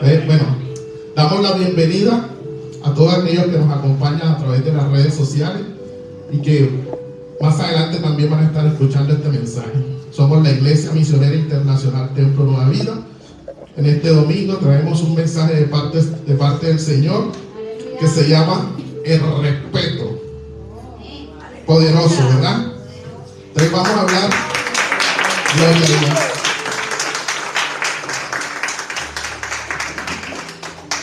Bueno, damos la bienvenida a todos aquellos que nos acompañan a través de las redes sociales y que más adelante también van a estar escuchando este mensaje. Somos la Iglesia Misionera Internacional Templo Nueva Vida. En este domingo traemos un mensaje de parte del Señor que se llama el respeto. Poderoso, ¿verdad? Entonces vamos a hablar de Dios.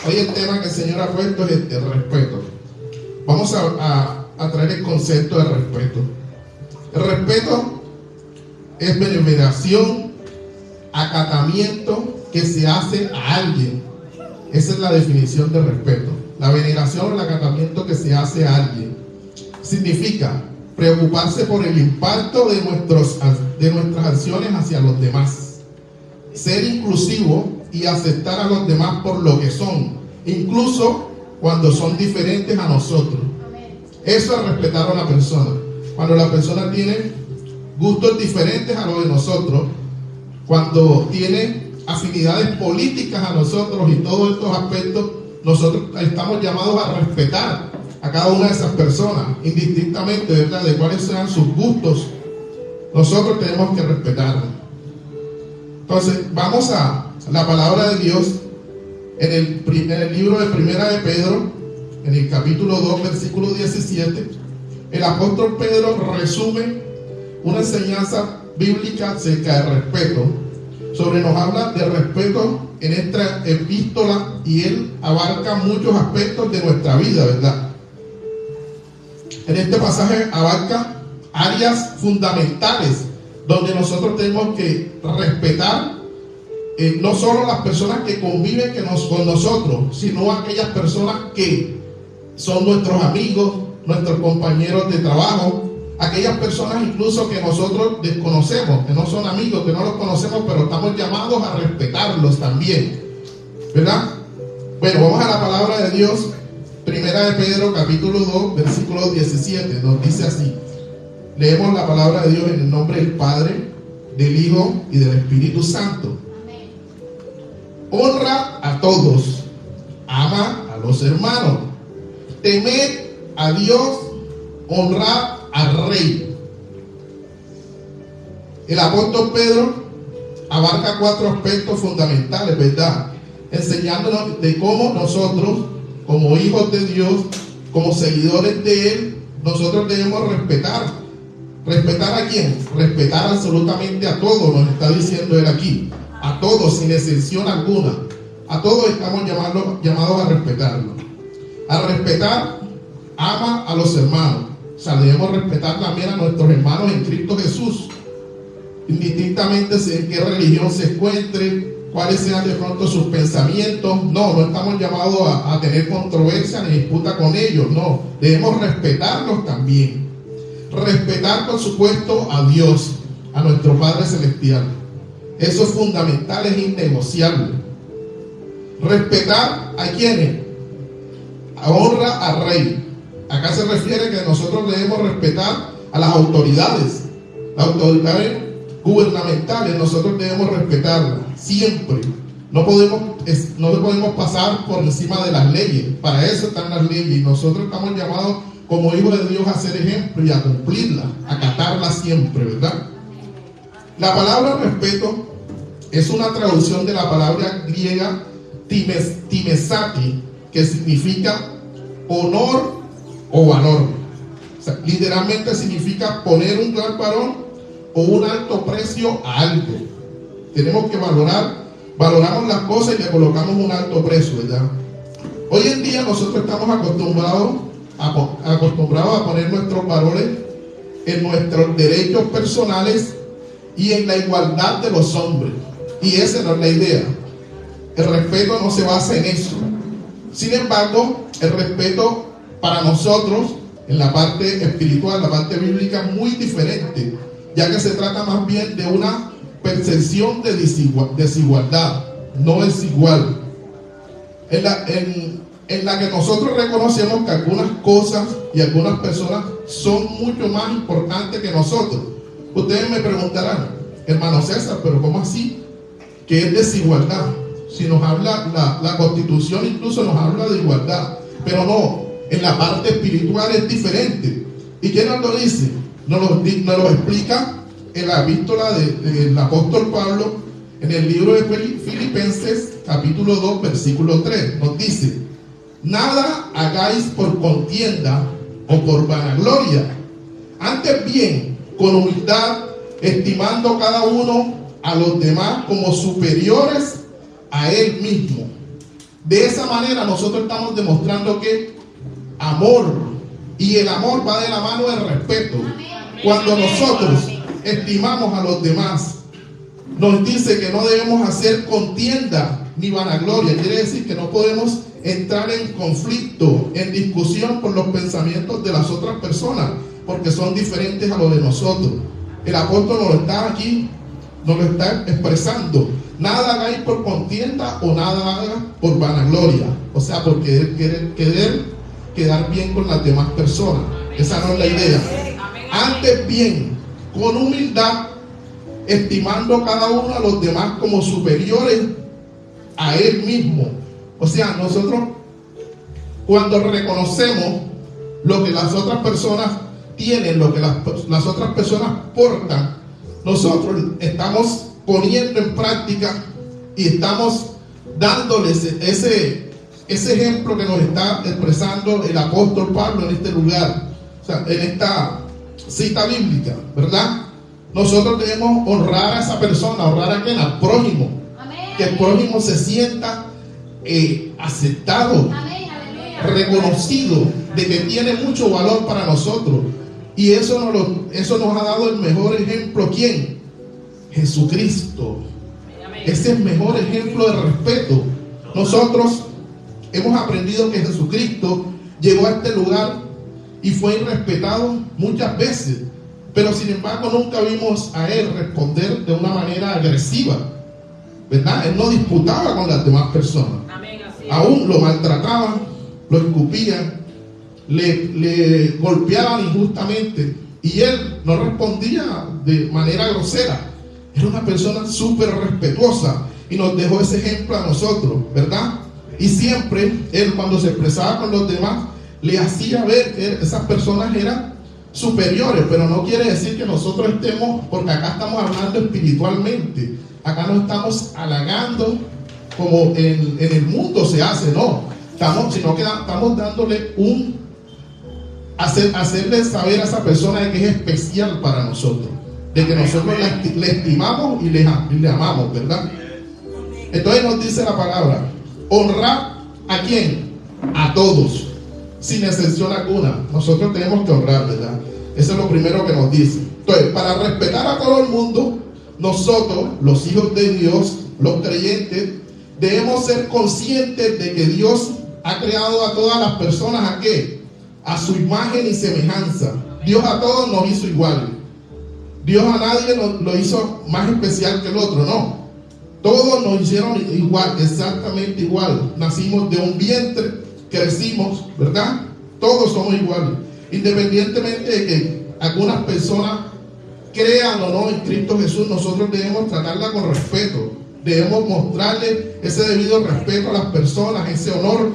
Hoy el tema que el Señor ha puesto es el respeto. Vamos a traer el concepto de respeto. El respeto es veneración, acatamiento que se hace a alguien. Esa es la definición de respeto. La veneración o el acatamiento que se hace a alguien. Significa preocuparse por el impacto de nuestras acciones hacia los demás. Ser inclusivo y aceptar a los demás por lo que son, incluso cuando son diferentes a nosotros. Eso es respetar a una persona. Cuando la persona tiene gustos diferentes a los de nosotros, cuando tiene afinidades políticas a nosotros y todos estos aspectos, nosotros estamos llamados a respetar a cada una de esas personas, indistintamente, ¿verdad?, de cuáles sean sus gustos. Nosotros tenemos que respetarlos. Entonces, vamos a la palabra de Dios en el libro de Primera de Pedro, en el capítulo 2, versículo 17. El apóstol Pedro resume una enseñanza bíblica acerca del respeto. Nos habla de respeto en esta epístola y él abarca muchos aspectos de nuestra vida, ¿verdad? En este pasaje abarca áreas fundamentales donde nosotros tenemos que respetar no solo las personas que conviven con nosotros, sino aquellas personas que son nuestros amigos, nuestros compañeros de trabajo, aquellas personas incluso que nosotros desconocemos, que no son amigos, que no los conocemos, pero estamos llamados a respetarlos también, ¿verdad? Bueno, vamos a la palabra de Dios. Primera de Pedro, capítulo 2, versículo 17, nos dice así. Leemos la palabra de Dios en el nombre del Padre, del Hijo y del Espíritu Santo. Amén. Honra a todos, ama a los hermanos, temed a Dios, honrad al Rey. El apóstol Pedro abarca 4 aspectos fundamentales, ¿verdad?, enseñándonos de cómo nosotros, como hijos de Dios, como seguidores de Él, nosotros debemos respetar. ¿Respetar a quién? Respetar absolutamente a todos, nos está diciendo Él aquí. A todos, sin excepción alguna. A todos estamos llamados a respetarlo. A respetar, ama a los hermanos. O sea, debemos respetar también a nuestros hermanos en Cristo Jesús. Indistintamente en qué religión se encuentre, cuáles sean de pronto sus pensamientos. No estamos llamados a tener controversia ni disputa con ellos. No, debemos respetarlos también. Respetar, por supuesto, a Dios, a nuestro Padre Celestial. Eso es fundamental, es innegociable. Respetar a quienes, a honra al Rey. Acá se refiere que nosotros debemos respetar a las autoridades gubernamentales. Nosotros debemos respetarlas siempre. No podemos pasar por encima de las leyes. Para eso están las leyes y nosotros estamos llamados como hijos de Dios a ser ejemplo y a cumplirlas, a acatarlas siempre, ¿verdad? La palabra respeto es una traducción de la palabra griega timesati, que significa honor o valor. O sea, literalmente significa poner un gran valor o un alto precio a algo. Tenemos que valoramos las cosas y le colocamos un alto precio, ¿verdad? Hoy en día nosotros estamos acostumbrados a poner nuestros valores en nuestros derechos personales y en la igualdad de los hombres. Y esa no es la idea. El respeto no se basa en eso. Sin embargo, el respeto para nosotros, en la parte espiritual, la parte bíblica, es muy diferente, ya que se trata más bien de una percepción de desigualdad. No es igual. En la que nosotros reconocemos que algunas cosas y algunas personas son mucho más importantes que nosotros. Ustedes me preguntarán, hermano César, pero ¿cómo así? ¿Qué es desigualdad? O si nos habla la Constitución, incluso nos habla de igualdad, pero no, en la parte espiritual es diferente. ¿Y quién nos lo dice? Nos lo explica en la epístola del apóstol Pablo, en el libro de Filipenses, capítulo 2, versículo 3. Nos dice: nada hagáis por contienda o por vanagloria, antes bien, con humildad, estimando cada uno a los demás como superiores a él mismo. De esa manera nosotros estamos demostrando que amor, y el amor va de la mano del respeto. Cuando nosotros estimamos a los demás, nos dice que no debemos hacer contienda ni vanagloria. Quiere decir que no podemos entrar en conflicto, en discusión por los pensamientos de las otras personas, porque son diferentes a los de nosotros. El apóstol nos lo está expresando. Nada hagáis por contienda o nada haga por vanagloria, o sea, por querer quedar bien con las demás personas. Esa no es la idea. Antes bien, con humildad, estimando cada uno a los demás como superiores a él mismo. O sea, nosotros cuando reconocemos lo que las otras personas tienen, lo que las otras personas portan, nosotros estamos poniendo en práctica y estamos dándoles ese ejemplo que nos está expresando el apóstol Pablo en este lugar, o sea, en esta cita bíblica, ¿verdad? Nosotros debemos honrar a esa persona, honrar a quien, al prójimo. Amén. Que el prójimo se sienta aceptado, amén, reconocido, de que tiene mucho valor para nosotros. Y eso nos ha dado el mejor ejemplo. ¿Quién? Jesucristo. Es el mejor ejemplo de respeto. Nosotros hemos aprendido que Jesucristo llegó a este lugar y fue irrespetado muchas veces, pero sin embargo nunca vimos a él responder de una manera agresiva, ¿verdad? Él no disputaba con las demás personas. Amén, aún lo maltrataban, lo escupían, le golpeaban injustamente y él no respondía de manera grosera. Era una persona súper respetuosa y nos dejó ese ejemplo a nosotros, ¿verdad? Y siempre él, cuando se expresaba con los demás, le hacía ver que esas personas eran superiores, pero no quiere decir que nosotros estemos, porque acá estamos hablando espiritualmente, acá no estamos halagando como en el mundo se hace, no, sino que estamos dándole hacerle saber a esa persona de que es especial para nosotros, de que nosotros le estimamos y le amamos, ¿verdad? Entonces nos dice la palabra: honrar ¿a quién? A todos, sin excepción alguna. Nosotros tenemos que honrar, ¿verdad? Eso es lo primero que nos dice. Entonces, para respetar a todo el mundo, nosotros, los hijos de Dios, los creyentes, debemos ser conscientes de que Dios ha creado a todas las personas ¿a qué? A su imagen y semejanza. Dios a todos nos hizo iguales. Dios a nadie lo hizo más especial que el otro, no. Todos nos hicieron igual, exactamente igual. Nacimos de un vientre, crecimos, ¿verdad? Todos somos iguales. Independientemente de que algunas personas crean o no en Cristo Jesús, nosotros debemos tratarla con respeto. Debemos mostrarle ese debido respeto a las personas, ese honor,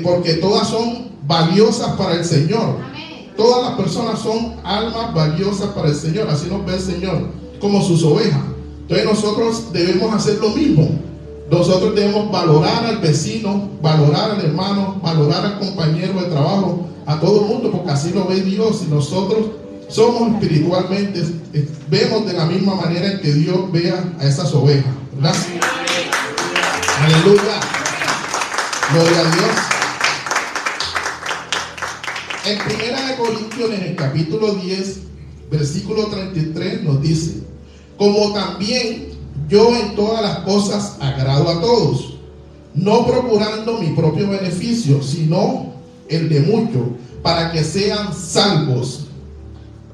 porque todas son valiosas para el Señor. Amén. Todas las personas son almas valiosas para el Señor. Así nos ve el Señor, como sus ovejas. Entonces nosotros debemos hacer lo mismo. Nosotros debemos valorar al vecino, valorar al hermano, valorar al compañero de trabajo, a todo el mundo, porque así lo ve Dios. Y nosotros somos espiritualmente, vemos de la misma manera en que Dios vea a esas ovejas, ¿verdad? Aleluya. Gloria a Dios. En 1 Corintios, en el capítulo 10, versículo 33, nos dice: como también yo en todas las cosas agrado a todos, no procurando mi propio beneficio, sino el de muchos, para que sean salvos.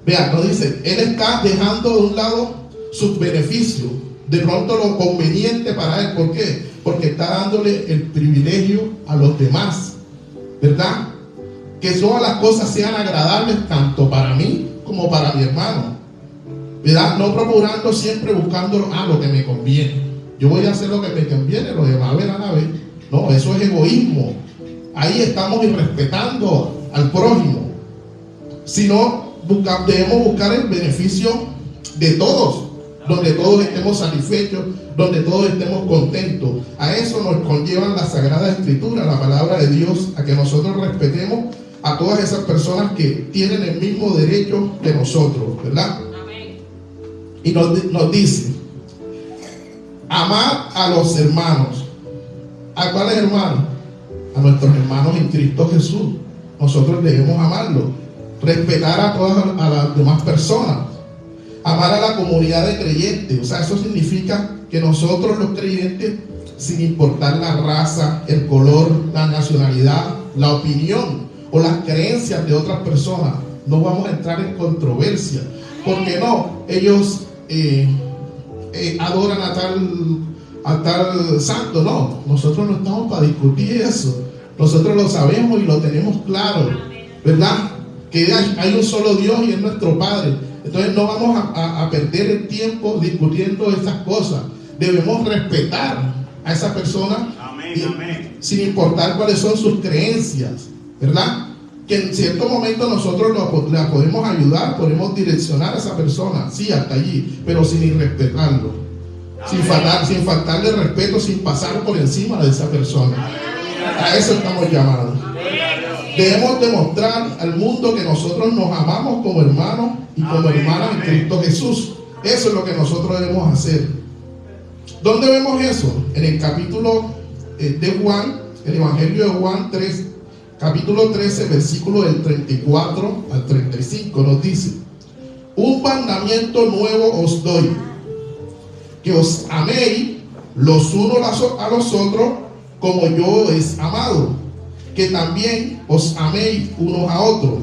Vean, nos dice, él está dejando de un lado sus beneficios, de pronto lo conveniente para él. ¿Por qué? Porque está dándole el privilegio a los demás, ¿verdad? Que todas las cosas sean agradables tanto para mí como para mi hermano, ¿verdad? No procurando siempre buscando lo que me conviene, yo voy a hacer lo que me conviene, los demás verán a ver. No, eso es egoísmo. Ahí estamos irrespetando al prójimo. Sino debemos buscar el beneficio de todos, donde todos estemos satisfechos, donde todos estemos contentos. A eso nos conllevan la Sagrada Escritura, la palabra de Dios, a que nosotros respetemos a todas esas personas que tienen el mismo derecho que nosotros, ¿verdad? Amén. Y nos dice, amad a los hermanos. ¿A cuáles hermanos? A nuestros hermanos en Cristo Jesús. Nosotros debemos amarlos, respetar a todas a las demás personas, amar a la comunidad de creyentes. O sea, eso significa que nosotros los creyentes, sin importar la raza, el color, la nacionalidad, la opinión o las creencias de otras personas, no vamos a entrar en controversia. Porque no, ellos adoran a tal santo. No, nosotros no estamos para discutir eso. Nosotros lo sabemos y lo tenemos claro, ¿verdad? Que hay un solo Dios y es nuestro Padre. Entonces no vamos a perder el tiempo discutiendo esas cosas. Debemos respetar a esa persona. Amén. Sin importar cuáles son sus creencias, ¿verdad? Que en cierto momento nosotros la podemos ayudar, podemos direccionar a esa persona, sí, hasta allí, pero sin irrespetarlo, sin faltarle respeto, sin pasar por encima de esa persona. A eso estamos llamados. Debemos demostrar al mundo que nosotros nos amamos como hermanos y como hermanas en Cristo Jesús. Eso es lo que nosotros debemos hacer. ¿Dónde vemos eso? En el capítulo de Juan, el Evangelio de Juan 3, capítulo 13, versículo del 34 al 35, nos dice: un mandamiento nuevo os doy, que os améis los unos a los otros como yo os he amado, que también os améis unos a otros.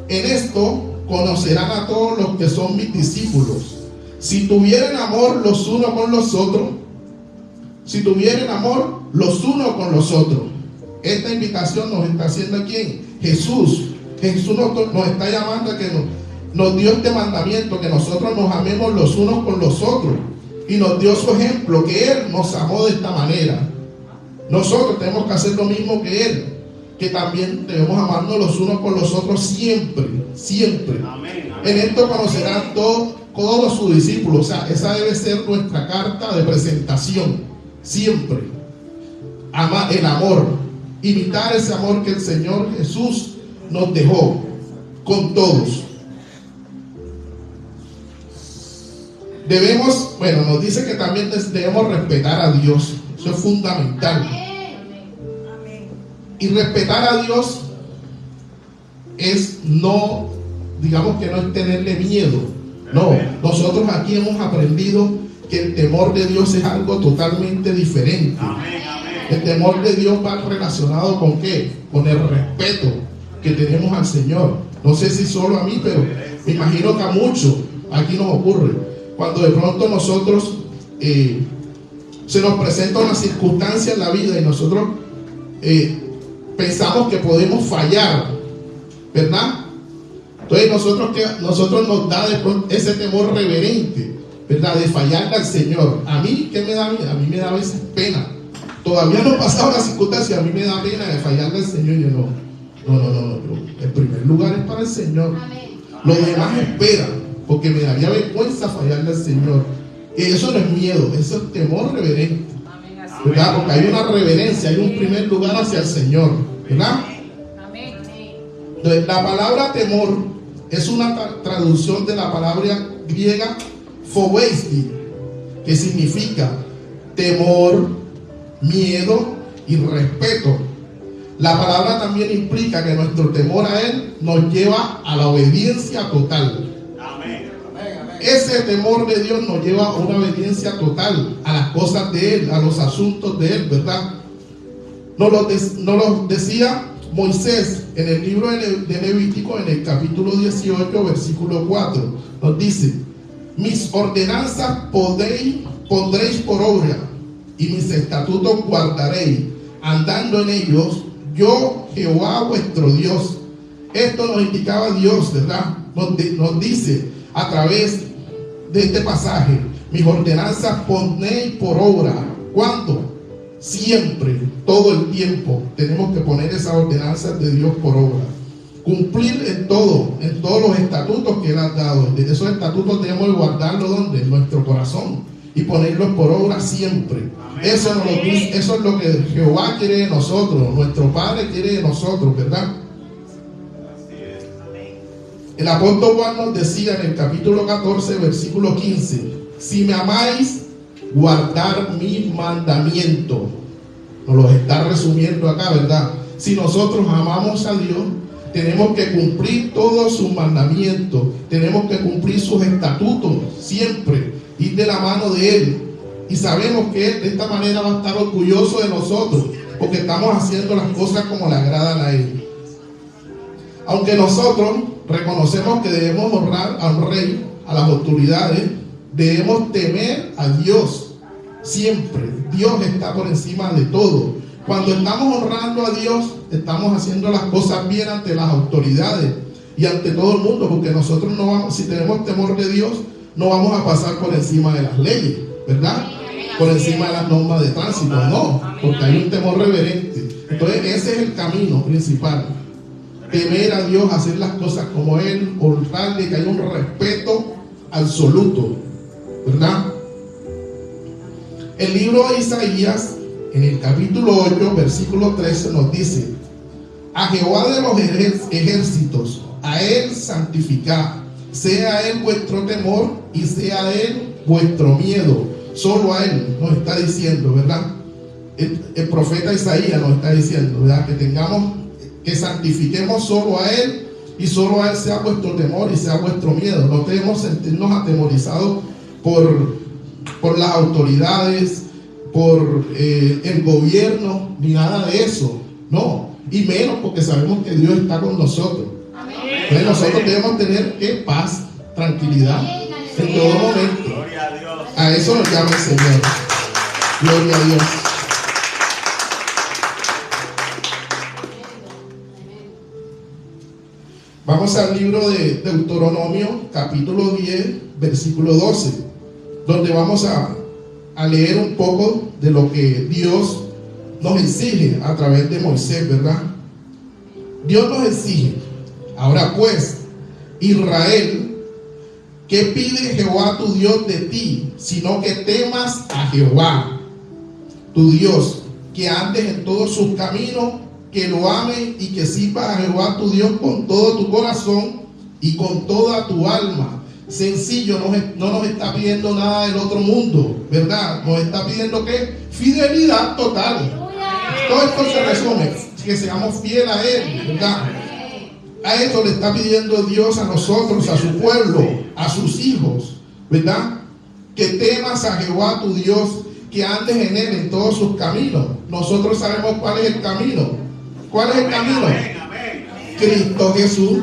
En esto conocerán a todos los que son mis discípulos, si tuvieren amor los unos con los otros, si tuvieren amor los unos con los otros. Esta invitación nos está haciendo ¿quién? Jesús. Jesús nos está llamando a que nos dio este mandamiento, que nosotros nos amemos los unos con los otros, y nos dio su ejemplo, que Él nos amó de esta manera. Nosotros tenemos que hacer lo mismo que Él, que también debemos amarnos los unos con los otros siempre, siempre. Amén, amén. En esto conocerán todos sus discípulos. O sea, esa debe ser nuestra carta de presentación, siempre. El amor, imitar ese amor que el Señor Jesús nos dejó con todos. Nos dice que también debemos respetar a Dios. Eso es fundamental. Y respetar a Dios es no, digamos que no es tenerle miedo. No, nosotros aquí hemos aprendido que el temor de Dios es algo totalmente diferente. El temor de Dios va relacionado ¿con qué? Con el respeto que tenemos al Señor. No sé si solo a mí, pero me imagino que a muchos aquí nos ocurre. Cuando de pronto nosotros se nos presenta una circunstancia en la vida y nosotros pensamos que podemos fallar, ¿verdad? Entonces nosotros nos da de pronto ese temor reverente, ¿verdad? De fallarle al Señor. A mí, ¿qué me da? A mí me da a veces pena. Todavía no he pasado la circunstancia, a mí me da pena de fallarle al Señor. Y yo no. El primer lugar es para el Señor. Los demás esperan, porque me daría vergüenza fallarle al Señor. Y eso no es miedo, eso es temor reverente, ¿verdad? Porque hay una reverencia, hay un primer lugar hacia el Señor, ¿verdad? Entonces, la palabra temor es una traducción de la palabra griega phobesti, que significa temor, miedo y respeto. La palabra también implica que nuestro temor a Él nos lleva a la obediencia total. Ese temor de Dios nos lleva a una obediencia total a las cosas de Él, a los asuntos de Él, ¿verdad? Nos lo decía Moisés en el libro de Levítico, en el capítulo 18, versículo 4. Nos dice: mis ordenanzas pondréis por obra, y mis estatutos guardaréis, andando en ellos, yo Jehová vuestro Dios. Esto nos indicaba Dios, ¿verdad? Nos dice a través de este pasaje: Mis ordenanzas ponéis por obra. ¿Cuándo? Siempre, todo el tiempo, tenemos que poner esas ordenanzas de Dios por obra. Cumplir en todos los estatutos que Él ha dado. Esos estatutos tenemos que guardarlos ¿dónde? En nuestro corazón y ponerlos por obra siempre. Eso es lo que Jehová quiere de nosotros, nuestro Padre quiere de nosotros, ¿verdad? El apóstol Juan nos decía en el capítulo 14, versículo 15: si me amáis, guardar mis mandamientos. Nos los está resumiendo acá, ¿verdad? Si nosotros amamos a Dios, tenemos que cumplir todos sus mandamientos, tenemos que cumplir sus estatutos siempre, ir de la mano de Él. Y sabemos que Él de esta manera va a estar orgulloso de nosotros, porque estamos haciendo las cosas como le agradan a Él. Aunque nosotros reconocemos que debemos honrar al rey, a las autoridades, debemos temer a Dios siempre. Dios está por encima de todo. Cuando estamos honrando a Dios, estamos haciendo las cosas bien ante las autoridades y ante todo el mundo, porque nosotros no vamos, si tenemos temor de Dios, no vamos a pasar por encima de las leyes, ¿verdad? Por encima de las normas de tránsito, no, porque hay un temor reverente. Entonces ese es el camino principal: temer a Dios, hacer las cosas como Él, honrarle, que haya un respeto absoluto, ¿verdad? El libro de Isaías, en el capítulo 8, versículo 13, nos dice: a Jehová de los ejércitos, a Él santificad, sea Él vuestro temor y sea Él vuestro miedo. Solo a Él nos está diciendo, ¿verdad? El profeta Isaías nos está diciendo, ¿verdad? Que santifiquemos solo a Él y solo a Él sea vuestro temor y sea vuestro miedo. No debemos sentirnos atemorizados por las autoridades, por el gobierno, ni nada de eso, no, y menos porque sabemos que Dios está con nosotros. Entonces nosotros debemos tener paz, tranquilidad en todo momento. A eso nos llama el Señor. Gloria a Dios. Vamos al libro de Deuteronomio, capítulo 10, versículo 12, donde vamos a leer un poco de lo que Dios nos exige a través de Moisés, ¿verdad? Dios nos exige: ahora pues, Israel, ¿qué pide Jehová tu Dios de ti? Sino que temas a Jehová tu Dios, que andes en todos sus caminos, que lo ames y que sirvas a Jehová tu Dios con todo tu corazón y con toda tu alma. Sencillo, no nos está pidiendo nada del otro mundo, ¿verdad? Nos está pidiendo ¿qué? Fidelidad total. Todo esto se resume, que seamos fieles a Él, ¿verdad? A esto le está pidiendo Dios a nosotros, a su pueblo, a sus hijos, ¿verdad? Que temas a Jehová tu Dios, que andes en Él en todos sus caminos. Nosotros sabemos cuál es el camino. ¿Cuál es el camino? Cristo Jesús.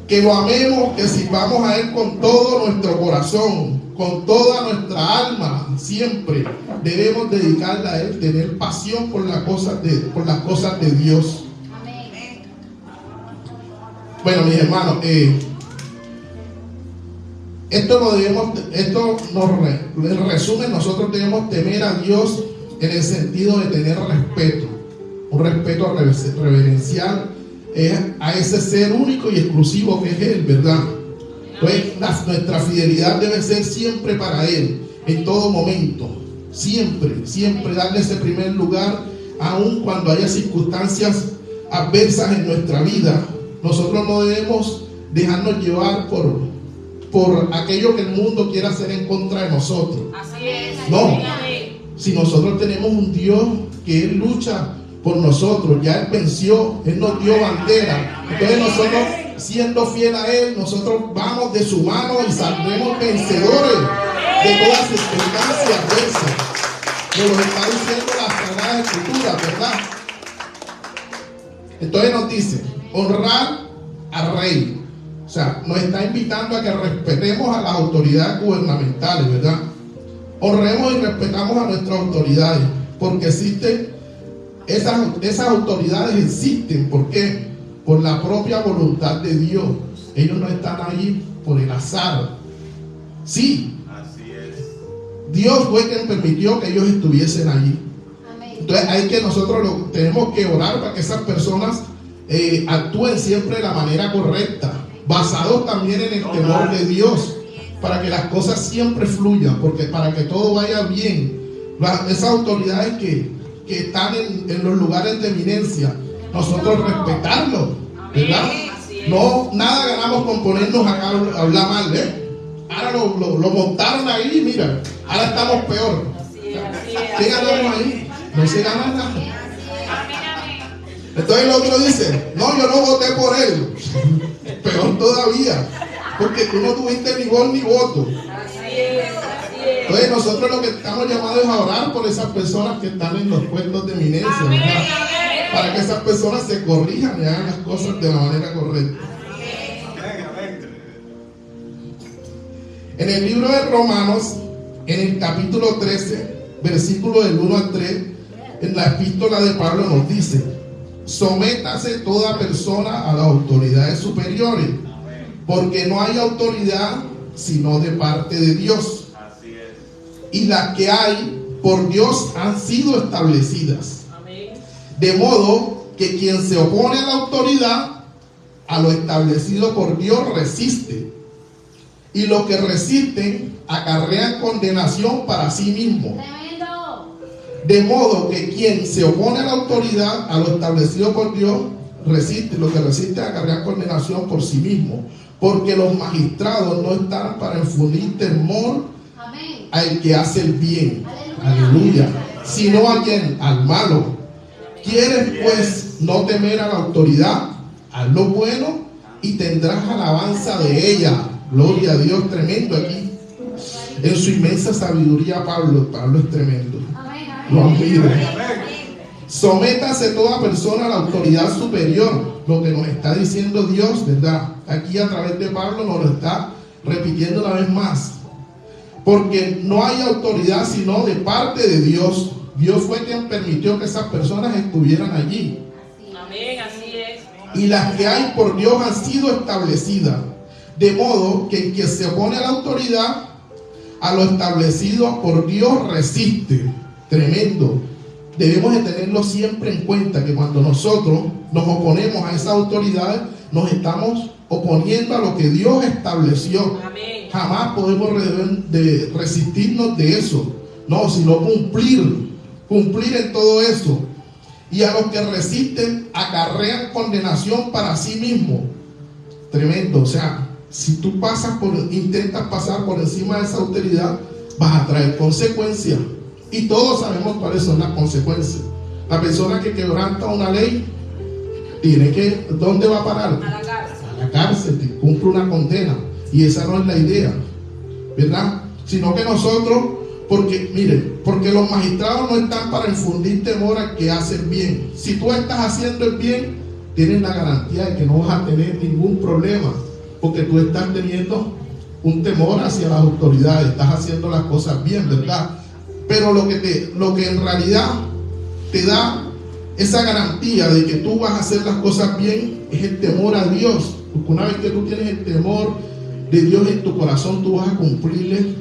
Que lo amemos, que sirvamos a Él con todo nuestro corazón, con toda nuestra alma. Siempre debemos dedicarle a Él, tener pasión por las cosas de Dios. Bueno, mis hermanos, en resumen, nosotros debemos temer a Dios en el sentido de tener respeto, un respeto reverencial a ese ser único y exclusivo que es Él, ¿verdad? Pues nuestra fidelidad debe ser siempre para Él, en todo momento, siempre darle ese primer lugar, aun cuando haya circunstancias adversas en nuestra vida. Nosotros no debemos dejarnos llevar por aquello que el mundo quiera hacer en contra de nosotros. Así es. No, si nosotros tenemos un Dios que Él lucha por nosotros, ya Él venció, Él nos dio bandera. Entonces nosotros, siendo fiel a Él, nosotros vamos de su mano y saldremos vencedores de todas circunstancias adversas. Nos lo está diciendo la Sagrada Escritura, ¿verdad? Entonces nos dice: honrar al rey. O sea, nos está invitando a que respetemos a las autoridades gubernamentales, ¿verdad? Honremos y respetamos a nuestras autoridades, porque esas autoridades existen. ¿Por qué? Por la propia voluntad de Dios. Ellos no están ahí por el azar. Sí. Así es. Dios fue quien permitió que ellos estuviesen allí. Amén. Entonces hay que nosotros tenemos que orar para que esas personas actúen siempre de la manera correcta, basados también en el temor de Dios, para que las cosas siempre fluyan, porque para que todo vaya bien, esas autoridades que están en los lugares de eminencia, nosotros respetarlos, ¿verdad? No, nada ganamos con ponernos acá a hablar mal, Ahora lo montaron ahí, mira, ahora estamos peor. ¿Qué ganamos ahí? No se gana nada. Entonces el otro dice, no, yo no voté por él. Peor todavía, porque tú no tuviste ni voz ni voto. Entonces nosotros lo que estamos llamados es a orar por esas personas que están en los puestos de eminencia, ¿verdad? Para que esas personas se corrijan y hagan las cosas de la manera correcta. En el libro de Romanos, en el capítulo 13, versículo del 1 al 3, en la epístola de Pablo nos dice: sométase toda persona a las autoridades superiores, porque no hay autoridad sino de parte de Dios. Así es. Y las que hay por Dios han sido establecidas. De modo que quien se opone a la autoridad, a lo establecido por Dios, resiste. Y los que resisten acarrean condenación para sí mismos. De modo que quien se opone a la autoridad, a lo establecido por Dios, resiste. Los que resisten acarrean condenación por sí mismo. Porque los magistrados no están para infundir temor al que hace el bien. Aleluya. Sino al malo. ¿Quieres pues no temer a la autoridad? Haz lo bueno y tendrás alabanza de ella. Gloria a Dios, tremendo aquí. En su inmensa sabiduría, Pablo es tremendo. Lo admiro. Sométase toda persona a la autoridad superior. Lo que nos está diciendo Dios, ¿verdad? Aquí a través de Pablo nos lo está repitiendo una vez más. Porque no hay autoridad sino de parte de Dios. Dios fue quien permitió que esas personas estuvieran allí. Amén, así es. Y las que hay por Dios han sido establecidas. De modo que el que se opone a la autoridad, a lo establecido por Dios, resiste. Tremendo. Debemos de tenerlo siempre en cuenta, que cuando nosotros nos oponemos a esa autoridad, nos estamos oponiendo a lo que Dios estableció. Amén. Jamás podemos de resistirnos de eso. No, sino cumplir en todo eso. Y a los que resisten acarrean condenación para sí mismo. Tremendo. O sea, si tú intentas pasar por encima de esa autoridad, vas a traer consecuencias. Y todos sabemos cuáles son las consecuencias. La persona que quebranta una ley ¿dónde va a parar? A la cárcel. A la cárcel, cumple una condena. Y esa no es la idea, ¿verdad? Sino que nosotros, porque los magistrados no están para infundir temor al que hace el bien. Si tú estás haciendo el bien, tienes la garantía de que no vas a tener ningún problema, porque tú estás teniendo un temor hacia las autoridades, estás haciendo las cosas bien, ¿verdad? Pero lo que en realidad te da esa garantía de que tú vas a hacer las cosas bien es el temor a Dios. Porque una vez que tú tienes el temor de Dios en tu corazón, tú vas a cumplirle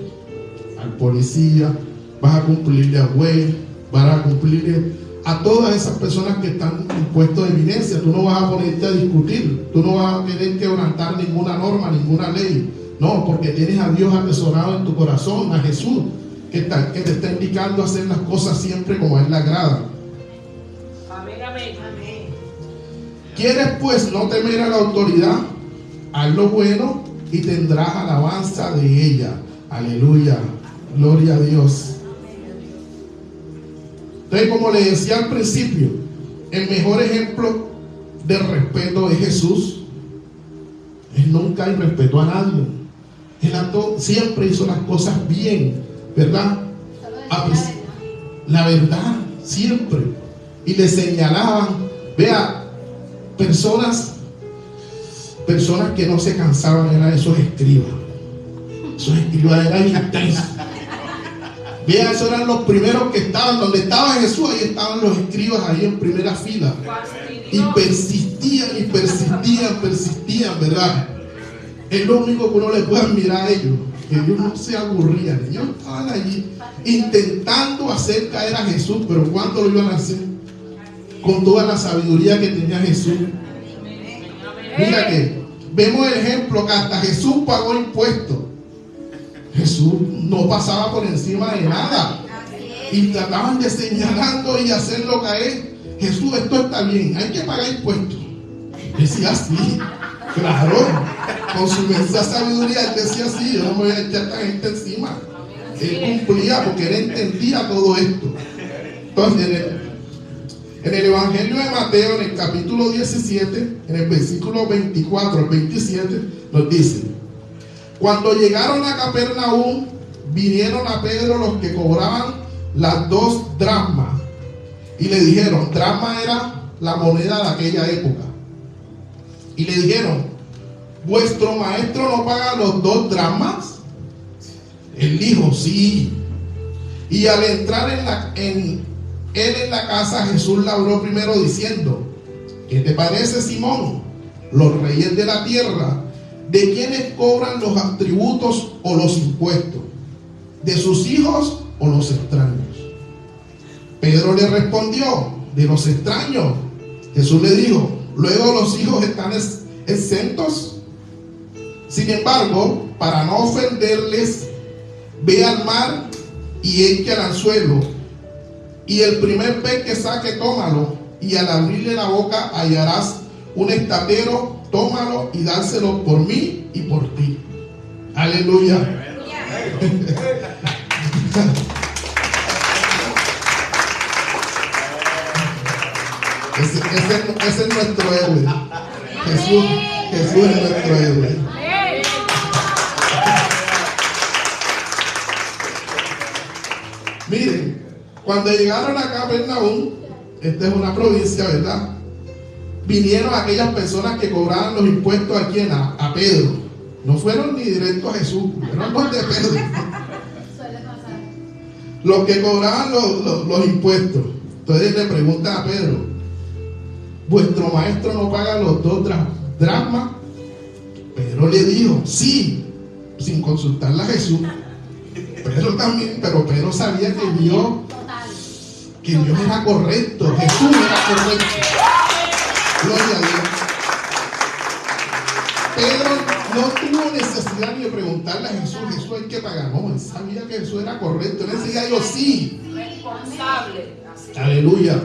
al policía, vas a cumplirle al juez, vas a cumplirle a todas esas personas que están en puestos de eminencia. Tú no vas a ponerte a discutir, tú no vas a querer quebrantar ninguna norma, ninguna ley. No, porque tienes a Dios atesorado en tu corazón, a Jesús, que te está indicando hacer las cosas siempre como a Él le agrada. Amén, amén, amén. ¿Quieres pues no temer a la autoridad? Haz lo bueno y tendrás alabanza de ella. Aleluya, gloria a Dios. Entonces, como le decía al principio, el mejor ejemplo de respeto es Jesús. Él nunca irrespetó a nadie. Él siempre hizo las cosas bien, ¿verdad? La verdad, siempre. Y le señalaban, vea, personas que no se cansaban, eran esos escribas. Esos escribas eran intensos. Vea, esos eran los primeros que estaban, donde estaba Jesús, ahí estaban los escribas ahí en primera fila. Y persistían, ¿verdad? Es lo único que uno le puede admirar a ellos. Ellos no se aburrían, ellos estaban allí intentando hacer caer a Jesús, pero ¿cuándo lo iban a hacer? Con toda la sabiduría que tenía Jesús. Mira que vemos el ejemplo que hasta Jesús pagó impuestos. Jesús no pasaba por encima de nada. Y trataban de señalando y hacerlo caer. Jesús, esto está bien, hay que pagar impuestos. Decía así, claro, con su inmensa sabiduría, él decía así, yo no me voy a echar a esta gente encima. Él cumplía porque él entendía todo esto. Entonces, en el Evangelio de Mateo, en el capítulo 17, en el versículo 24 al 27, nos dice: cuando llegaron a Capernaum, vinieron a Pedro los que cobraban las 2 dracmas y le dijeron, dracma era la moneda de aquella época, y le dijeron, ¿vuestro maestro no paga los 2 dracmas? Él dijo, sí. Y al entrar él en la casa, Jesús le habló primero diciendo, ¿qué te parece, Simón? Los reyes de la tierra, ¿de quiénes cobran los tributos o los impuestos? ¿De sus hijos o los extraños? Pedro le respondió, de los extraños. Jesús le dijo, ¿luego los hijos están exentos? Sin embargo, para no ofenderles, ve al mar y echa al anzuelo, y el primer pez que saque, tómalo, y al abrirle la boca hallarás un estatero, tómalo y dárselo por mí y por ti. Aleluya. Ese es nuestro héroe. Jesús es nuestro héroe. Miren, cuando llegaron a Capernaum, esta es una provincia, ¿verdad? Vinieron aquellas personas que cobraban los impuestos a quién, a Pedro. No fueron ni directo a Jesús, fueron los de Pedro. Los que cobraban los impuestos. Entonces le preguntan a Pedro, ¿vuestro maestro no paga los 2 dracmas? Pedro le dijo, sí, sin consultarle a Jesús. Pedro también, pero Pedro sabía que Dios era correcto, Jesús era correcto. Gloria a Dios. Pedro no tuvo necesidad ni de preguntarle a Jesús, Jesús hay que pagar. No, él sabía que Jesús era correcto. Él decía, yo sí. Responsable. Aleluya.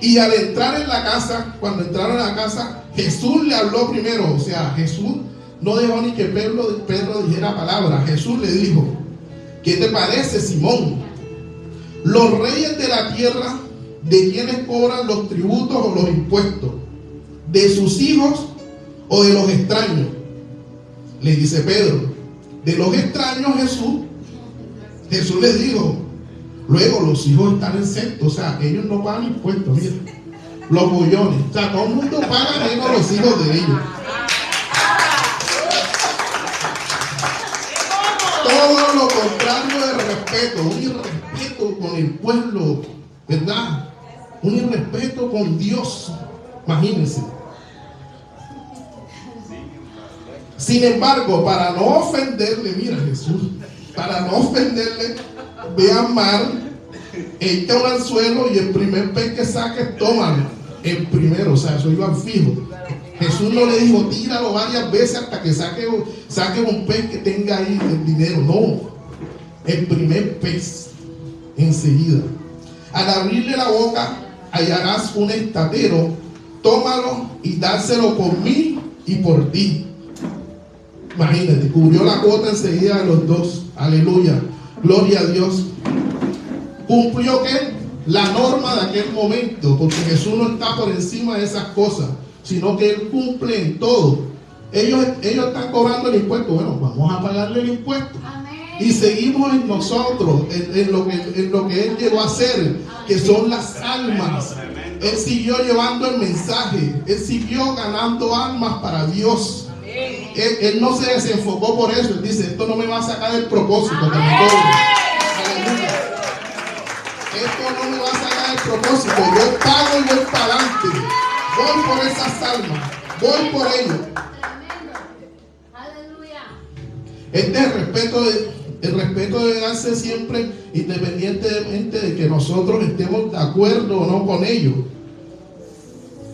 Y al entrar en la casa, cuando entraron a la casa, Jesús le habló primero. O sea, Jesús no dejó ni que Pedro dijera palabra. Jesús le dijo, ¿qué te parece, Simón? Los reyes de la tierra, ¿de quiénes cobran los tributos o los impuestos? ¿De sus hijos o de los extraños? Le dice Pedro, de los extraños, Jesús. Jesús le dijo, luego los hijos están exentos, o sea, ellos no pagan impuestos, mira, los bollones, o sea, todo el mundo paga menos los hijos de ellos. Todo lo contrario de respeto, un irrespeto con el pueblo, ¿verdad? Un irrespeto con Dios, imagínense. Sin embargo, para no ofenderle, mira Jesús, para no ofenderle, ve al mar, echa un anzuelo y el primer pez que saque, tómalo. El primero, o sea, eso iba fijo. Jesús no le dijo, tíralo varias veces hasta que saque un pez que tenga ahí el dinero. No, el primer pez, enseguida. Al abrirle la boca, hallarás un estatero, tómalo y dárselo por mí y por ti. Imagínate, cubrió la cuota enseguida de los 2. Aleluya, gloria a Dios. Cumplió que la norma de aquel momento, porque Jesús no está por encima de esas cosas, sino que Él cumple en todo. Ellos están cobrando el impuesto, bueno, vamos a pagarle el impuesto. Y seguimos en nosotros, en lo que Él llegó a hacer, que son las almas. Él siguió llevando el mensaje, Él siguió ganando almas para Dios. Él no se desenfocó por eso. Él dice, esto no me va a sacar del propósito que me cobre. Aleluya. Esto no me va a sacar del propósito. Yo pago y voy para adelante. Voy por esas almas. Voy por ellos. El respeto debe darse siempre independientemente de que nosotros estemos de acuerdo o no con ellos.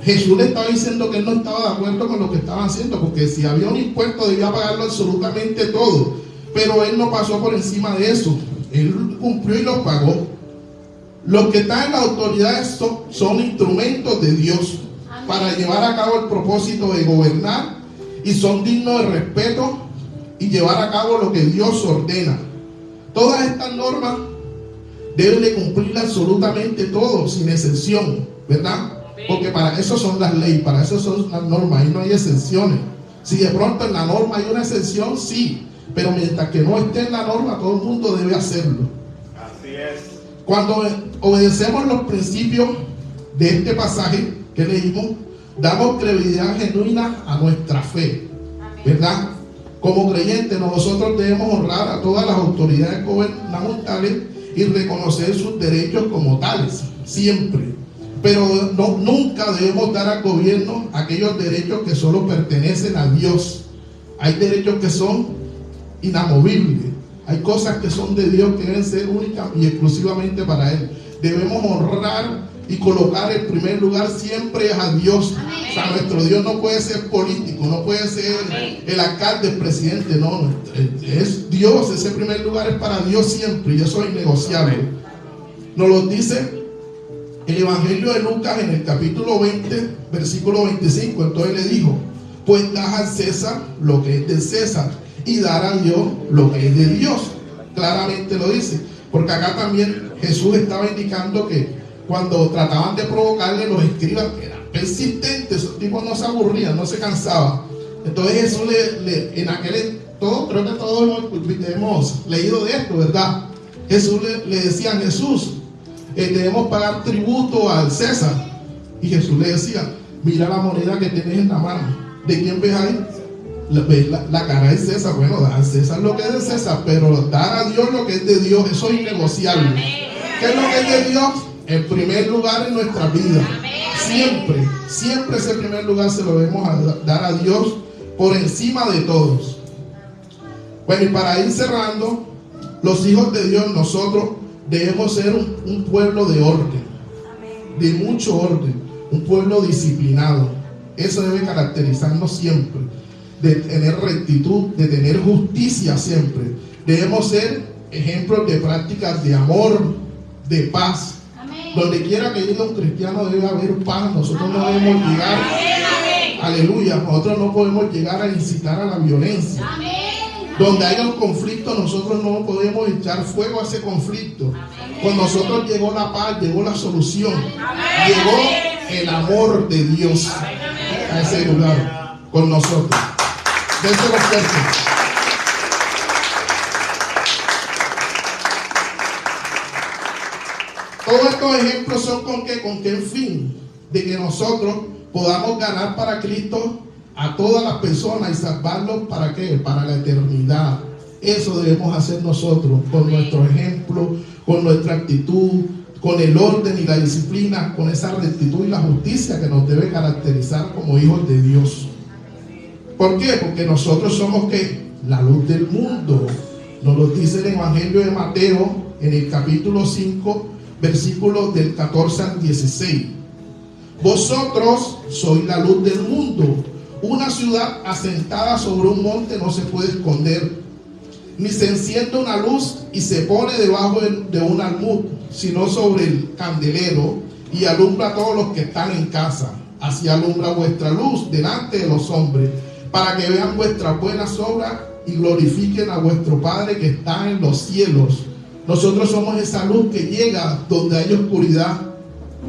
Jesús le estaba diciendo que él no estaba de acuerdo con lo que estaban haciendo, porque si había un impuesto debía pagarlo absolutamente todo, pero él no pasó por encima de eso. Él cumplió y lo pagó. Los que están en la autoridad son instrumentos de Dios para llevar a cabo el propósito de gobernar, y son dignos de respeto y llevar a cabo lo que Dios ordena. Todas estas normas deben de cumplir absolutamente todos, sin excepción, ¿verdad? Porque para eso son las leyes, para eso son las normas, ahí no hay excepciones. Si de pronto en la norma hay una excepción, sí, pero mientras que no esté en la norma, todo el mundo debe hacerlo. Así es. Cuando obedecemos los principios de este pasaje que leímos, damos credibilidad genuina a nuestra fe, ¿verdad? Como creyentes, nosotros debemos honrar a todas las autoridades gubernamentales y reconocer sus derechos como tales, siempre. Pero nunca debemos dar al gobierno aquellos derechos que solo pertenecen a Dios. Hay derechos que son inamovibles. Hay cosas que son de Dios que deben ser únicas y exclusivamente para Él. Debemos honrar y colocar en primer lugar siempre a Dios. Amén. O sea, nuestro Dios no puede ser político, no puede ser el alcalde, el presidente, no. Es Dios, ese primer lugar es para Dios siempre, y eso es innegociable. Nos lo dice el Evangelio de Lucas en el capítulo 20, versículo 25. Entonces le dijo: pues da al César lo que es del César, y dar a Dios lo que es de Dios. Claramente lo dice, porque acá también Jesús estaba indicando que cuando trataban de provocarle, los escribas eran persistentes, esos tipos no se aburrían, no se cansaban. Entonces Jesús en aquel, creo que todos hemos leído de esto, ¿verdad? Jesús le decían: Jesús, debemos pagar tributo al César. Y Jesús le decía: mira la moneda que tienes en la mano, ¿de quién ves ahí? La cara de César. Bueno, dar al César lo que es de César, pero dar a Dios lo que es de Dios, eso es innegociable. ¿Qué es lo que es de Dios? En primer lugar en nuestra vida. Siempre ese primer lugar se lo debemos dar a Dios por encima de todos. Bueno, y para ir cerrando, los hijos de Dios, nosotros debemos ser un pueblo de orden, de mucho orden, un pueblo disciplinado. Eso debe caracterizarnos siempre, de tener rectitud, de tener justicia siempre. Debemos ser ejemplos de prácticas de amor, de paz. Donde quiera que llegue un cristiano debe haber paz. Nosotros no debemos llegar, aleluya, nosotros no podemos llegar a incitar a la violencia. Donde haya un conflicto, nosotros no podemos echar fuego a ese conflicto. Con nosotros llegó la paz, llegó la solución, llegó el amor de Dios a ese lugar con nosotros. Desde los fuertes. Todos estos ejemplos son con qué fin, de que nosotros podamos ganar para Cristo a todas las personas y salvarlos. ¿Para qué? Para la eternidad. Eso debemos hacer nosotros, con nuestro ejemplo, con nuestra actitud, con el orden y la disciplina, con esa rectitud y la justicia que nos debe caracterizar como hijos de Dios. ¿Por qué? Porque nosotros somos ¿qué? La luz del mundo. Nos lo dice el Evangelio de Mateo en el capítulo 5, versículos del 14 al 16. Vosotros sois la luz del mundo. Una ciudad asentada sobre un monte no se puede esconder, ni se enciende una luz y se pone debajo de un almud, sino sobre el candelero, y alumbra a todos los que están en casa. Así alumbra vuestra luz delante de los hombres, para que vean vuestras buenas obras y glorifiquen a vuestro Padre que está en los cielos. Nosotros somos esa luz que llega donde hay oscuridad,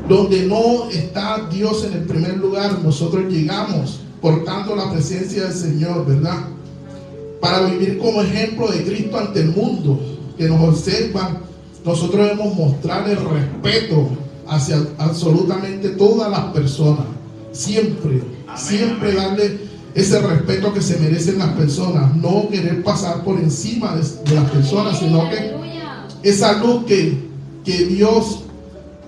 donde no está Dios en el primer lugar. Nosotros llegamos portando la presencia del Señor, ¿verdad? Para vivir como ejemplo de Cristo ante el mundo, que nos observan. Nosotros debemos mostrar el respeto hacia absolutamente todas las personas. Siempre darle ese respeto que se merecen las personas. No querer pasar por encima de las personas, sino que esa luz que Dios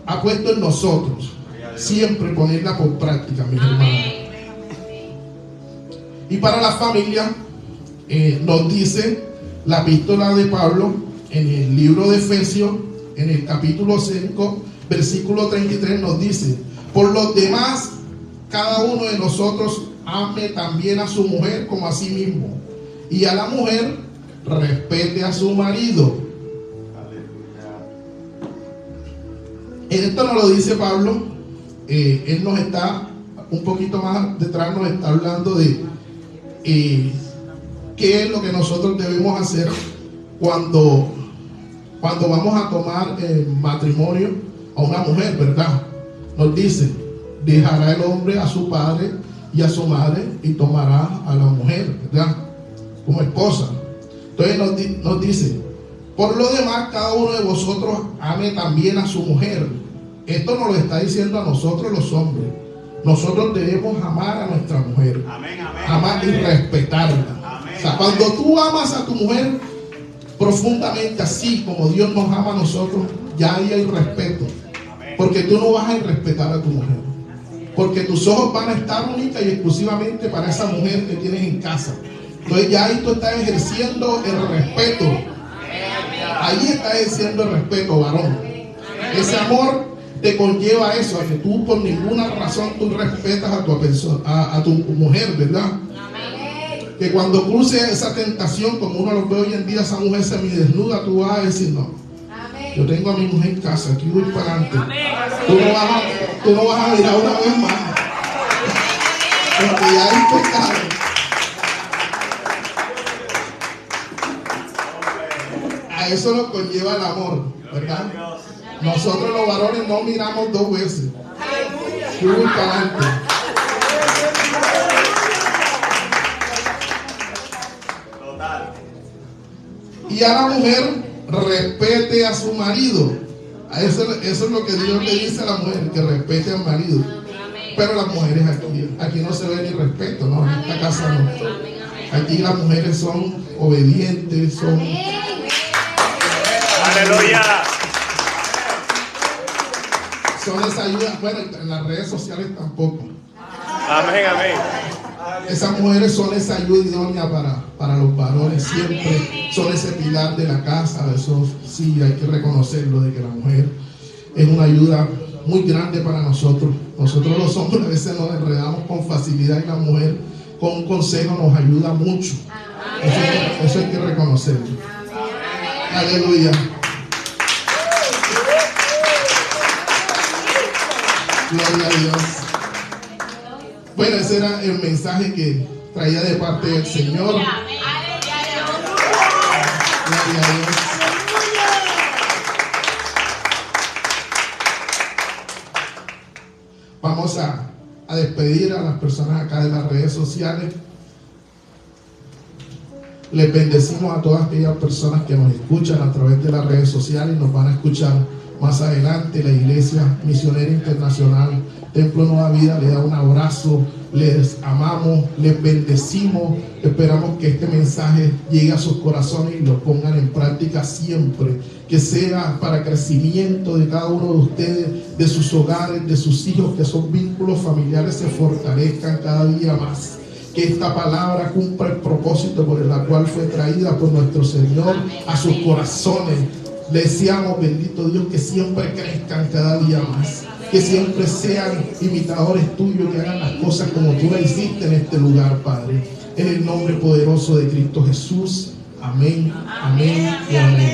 ha puesto en nosotros, siempre ponerla por práctica, mis hermanos. Y para la familia, nos dice La epístola de Pablo en el libro de Efesios, en el capítulo 5, versículo 33 nos dice: por los demás, cada uno de nosotros ame también a su mujer como a sí mismo, y a la mujer respete a su marido. En esto nos lo dice Pablo. Él nos está un poquito más detrás, nos está hablando de qué es lo que nosotros debemos hacer cuando vamos a tomar matrimonio a una mujer, ¿verdad? Nos dice: dejará el hombre a su padre y a su madre y tomará a la mujer, ¿verdad?, como esposa. Entonces nos dice: por lo demás, cada uno de vosotros ame también a su mujer. Esto nos lo está diciendo a nosotros los hombres. Nosotros debemos amar a nuestra mujer. Amén, amén, amar y respetarla. Amén. O sea, cuando tú amas a tu mujer profundamente, así como Dios nos ama a nosotros, ya ahí hay respeto. Porque tú no vas a irrespetar a tu mujer. Porque tus ojos van a estar únicas y exclusivamente para esa mujer que tienes en casa. Entonces ya ahí tú estás ejerciendo el respeto. Ahí estás ejerciendo el respeto, varón. Ese amor te conlleva eso, a que tú por ninguna razón tú respetas a tu persona, a tu mujer, ¿verdad? Que cuando cruce esa tentación, como uno lo ve hoy en día, esa mujer semidesnuda, tú vas a decir: no, yo tengo a mi mujer en casa, aquí voy para adelante. Tú no vas a mirar una vez más, porque ya hay pecado. A eso nos conlleva el amor, ¿verdad? Nosotros los varones no miramos dos veces. Tú voy para adelante. Y a la mujer, respete a su marido. Eso es lo que Dios le dice a la mujer, que respete al marido. Pero las mujeres aquí no se ve ni respeto, ¿no? En esta casa no. Aquí las mujeres son obedientes, son... ¡Aleluya! Son esa ayuda. Bueno, en las redes sociales tampoco. Amén, amén. Esas mujeres son esa ayuda idónea para los varones. Siempre son ese pilar de la casa. Eso sí, hay que reconocerlo, de que la mujer es una ayuda muy grande para nosotros. Nosotros los hombres a veces nos enredamos con facilidad, y la mujer con un consejo nos ayuda mucho. Eso hay que reconocerlo. Aleluya. Gloria a Dios. Bueno, ese era el mensaje que traía de parte del Señor. Gloria a Dios. Vamos a despedir a las personas acá de las redes sociales. Les bendecimos a todas aquellas personas que nos escuchan a través de las redes sociales y nos van a escuchar más adelante. La Iglesia Misionera Internacional Templo Nueva Vida le da un abrazo, les amamos, les bendecimos. Esperamos que este mensaje llegue a sus corazones y lo pongan en práctica siempre, que sea para crecimiento de cada uno de ustedes, de sus hogares, de sus hijos, que esos vínculos familiares se fortalezcan cada día más. Que esta palabra cumpla el propósito por el cual fue traída por nuestro Señor a sus corazones. Deseamos, bendito Dios, que siempre crezcan cada día más, que siempre sean imitadores tuyos, que hagan las cosas como tú las hiciste en este lugar, Padre. En el nombre poderoso de Cristo Jesús. Amén, amén y amén.